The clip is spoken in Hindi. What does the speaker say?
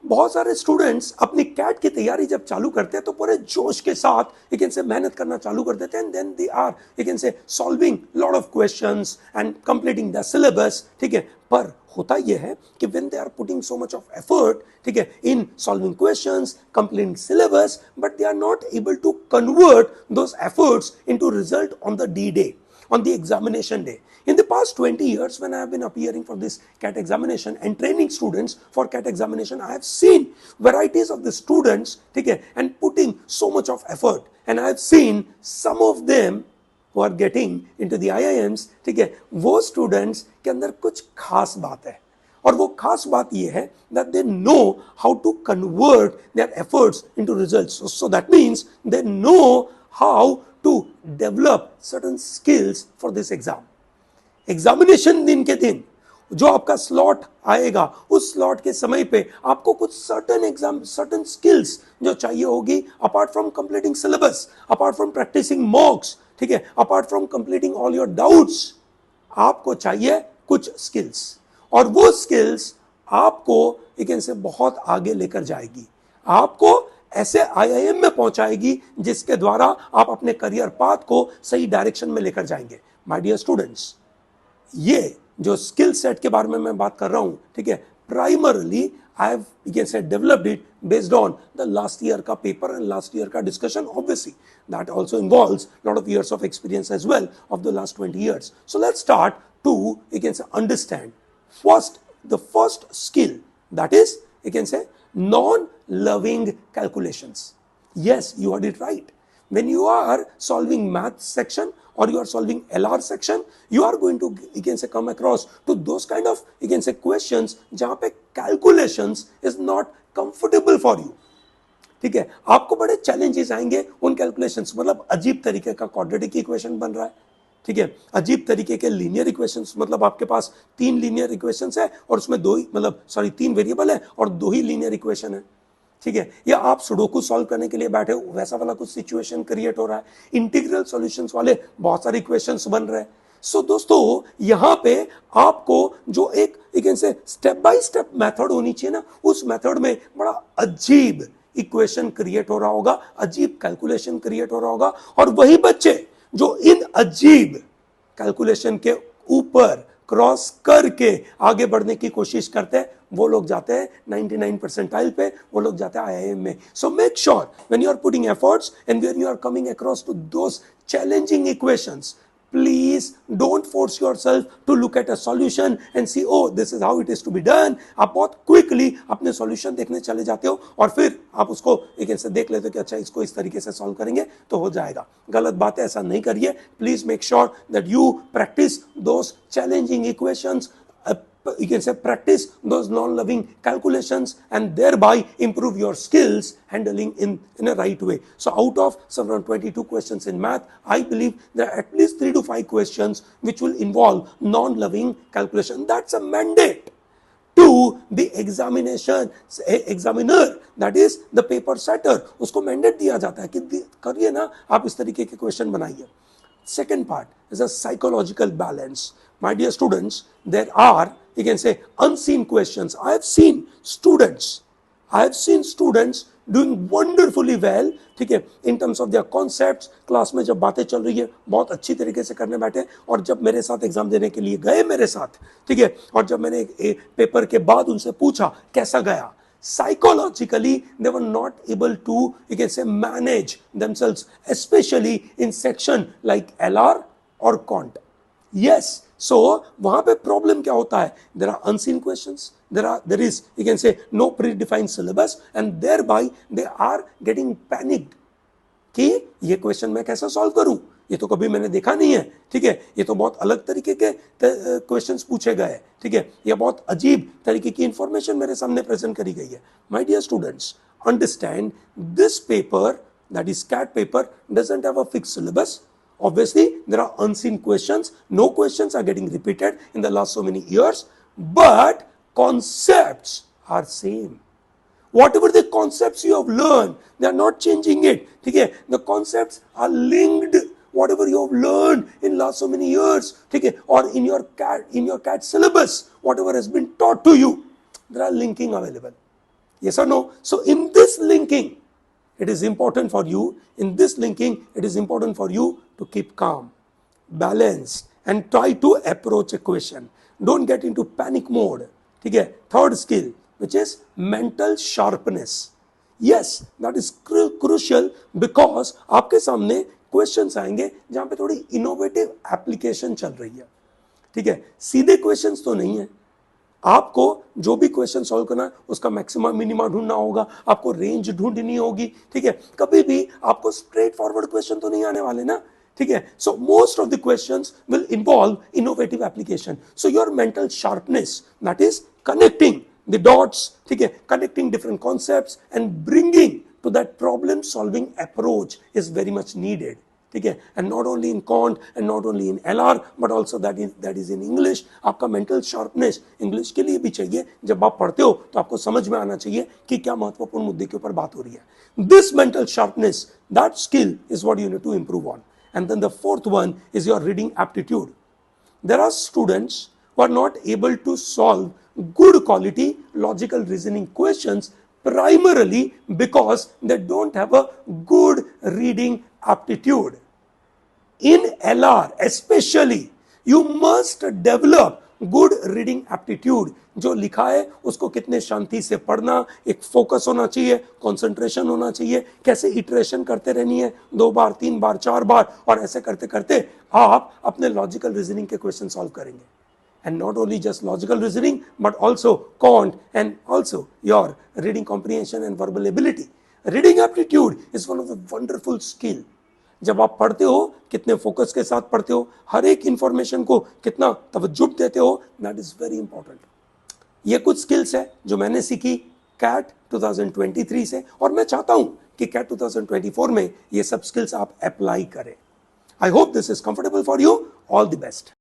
बहुत सारे स्टूडेंट्स अपनी कैट की तैयारी जब चालू करते हैं तो पूरे जोश के साथ यू कैन से मेहनत करना चालू कर देते हैं, and then they are you can say solving lot of questions and completing the syllabus, ठीक है। पर होता यह है कि when they are putting so much of effort, ठीक है, in solving questions, completing syllabus, but they are not able to convert those efforts into result on the D day, on the examination day. In the past 20 years, when I have been appearing for this CAT examination and training students for CAT examination, I have seen varieties of the students, ठीक है, and putting so much of effort, and I have seen some of them who are getting into the IIMs, ठीक है, वो students के अंदर कुछ खास बात है, और वो खास बात ये है that they know how to convert their efforts into results. So that means they know how to develop certain skills for this exam. Examination दिन के दिन जो आपका स्लॉट आएगा, उस स्लॉट के समय पे आपको कुछ सर्टन स्किल्स जो चाहिए होगी, apart from completing syllabus, apart from practising mocks, ठीक है, apart from completing all your doubts, आपको चाहिए कुछ स्किल्स, और वो स्किल्स आपको यू कैन से बहुत आगे लेकर जाएगी, आपको ऐसे आईआईएम में पहुंचाएगी जिसके द्वारा आप अपने करियर पाथ को सही डायरेक्शन में लेकर जाएंगे। माय डियर स्टूडेंट्स, ये जो स्किल सेट के बारे में मैं बात कर रहा हूं, ठीक है, primarily I have you can say developed it based on the last year का पेपर एंड लास्ट ईयर का discussion. Obviously that also involves lot of years of experience as well of the last 20 years. So let's start to you can say understand first the first skill, that is you can say non-loving calculations. Yes, you heard it right. When you are solving math section or you are solving LR section, you are going to you can say come across to those kind of you can say questions जहाँ पे calculations is not comfortable for you. ठीक है, आपको बड़े चैलेंजेस आएंगे उन कैलकुलेशंस, मतलब अजीब तरीके का क्वाड्रेटिक इक्वेशन बन रहा है, ठीक है, अजीब तरीके के लीनियर इक्वेशंस, मतलब आपके पास 3 लीनियर इक्वेशंस है और उसमें 3 वेरिएबल है और 2 ही लीनियर इक्वेशन है, ठीक है, या आप सुडोकू सॉल्व करने के लिए बैठे हो, वैसा वाला कुछ सिचुएशन क्रिएट हो रहा है, इंटीग्रल सॉल्यूशंस वाले बहुत सारे इक्वेशंस बन रहे हैं। सो दोस्तों, यहां पे आपको जो एक से स्टेप बाय स्टेप मेथड होनी चाहिए ना, उस मेथड में बड़ा अजीब इक्वेशन क्रिएट हो रहा होगा, अजीब कैलकुलेशन क्रिएट हो रहा होगा, और वही बच्चे जो इन अजीब कैलकुलेशन के ऊपर क्रॉस करके आगे बढ़ने की कोशिश करते हैं, वो लोग जाते हैं 99 परसेंटाइल पे, वो लोग जाते हैं आईआईएम में। So make sure when you are putting efforts and when you are coming across to those challenging equations, please don't force yourself to look at a solution and see, oh, this is how it is to be done. आप बहुत quickly अपने solution देखने चले जाते हो और फिर आप उसको एक ऐसे देख लेते हो कि अच्छा इसको इस तरीके से solve करेंगे तो हो जाएगा। गलत बात है, ऐसा नहीं करिए। Please make sure that you practice those challenging equations. You can say practice those non-loving calculations and thereby improve your skills handling in a right way. So out of 722 questions in math, I believe there are at least 3 to 5 questions which will involve non-loving calculation. That's a mandate to the examiner, that is the paper setter. उसको mandate दिया जाता है कि करिए ना, आप इस तरीके के question बनाइए। Second part is a psychological balance. My dear students, there are, you can say, unseen questions. I have seen students doing wonderfully well, ठीक है, in terms of their concepts. Class में जब बातें चल रही है बहुत अच्छी तरीके से करने बैठे, और जब मेरे साथ एग्जाम देने के लिए गए मेरे साथ, ठीक है, और जब मैंने पेपर के बाद उनसे पूछा कैसा गया, psychologically they were not able to you can say manage themselves, especially in section like LR or Quant. Yes, so वहां पे प्रॉब्लम क्या होता है, there are unseen questions, there is you can say no predefined syllabus, and thereby they are getting panicked कि ये क्वेश्चन मैं कैसे सॉल्व करूं, ये तो कभी मैंने देखा नहीं है, ठीक है, ये तो बहुत अलग तरीके के क्वेश्चंस पूछे गए, ठीक है, ये बहुत अजीब तरीके की इंफॉर्मेशन मेरे सामने प्रेजेंट करी गई है। My dear students, understand this paper, that is CAT paper, doesn't have a fixed syllabus. Obviously there are unseen questions, no questions are getting repeated in the last so many years, but concepts are same. Whatever the concepts you have learned, they are not changing it, ठीक है, the concepts are linked, whatever you have learned in last so many years, ठीक है, or in your CAT syllabus, whatever has been taught to you, there are linking available. Yes or no? So in this linking, it is important for you, it is important for you to keep calm, balanced, and try to approach a question. Don't get into panic mode. ठीक है? Third skill, which is mental sharpness. Yes, that is crucial because आपके सामने क्वेश्चंस आएंगे जहां पे थोड़ी इनोवेटिव एप्लीकेशन चल रही है. ठीक है? सीधे क्वेश्चंस तो नहीं है. आपको जो भी क्वेश्चन सॉल्व करना है उसका मैक्सिमम मिनिमा ढूंढना होगा, आपको रेंज ढूंढनी होगी. ठीक है? कभी भी आपको स्ट्रेट फॉरवर्ड क्वेश्चन तो नहीं आने वाले ना. ठीक है? So most of the questions will involve innovative application. So your mental sharpness, that is connecting the dots, ठीक है, connecting different concepts and bringing to that problem solving approach is very much needed. ठीक है? And not only in quant and not only in LR but also that is in English. आपका mental sharpness English के लिए भी चाहिए. जब आप पढ़ते हो तो आपको समझ में आना चाहिए कि क्या महत्वपूर्ण मुद्दे के ऊपर बात हो रही है. This mental sharpness, that skill is what you need to improve on. And then the fourth one is your reading aptitude. There are students who are not able to solve good quality logical reasoning questions primarily because they don't have a good reading aptitude. In LR especially, you must develop good reading aptitude. जो लिखा है उसको कितने शांति से पढ़ना, एक फोकस होना चाहिए, कंसंट्रेशन होना चाहिए, कैसे इटरेशन करते रहनी है, 2 बार 3 बार 4 बार, और ऐसे करते करते आप अपने लॉजिकल रीजनिंग के क्वेश्चन सॉल्व करेंगे. And not only just logical reasoning but also quant and also your reading comprehension and verbal ability. Reading aptitude is one of the wonderful skill. जब आप पढ़ते हो कितने फोकस के साथ पढ़ते हो, हर एक इंफॉर्मेशन को कितना तवज्जो देते हो, that is very important. ये कुछ स्किल्स है जो मैंने सीखी कैट 2023 से, और मैं चाहता हूं कि कैट 2024 में ये सब स्किल्स आप अप्लाई करें. I hope this is comfortable for you. All the best.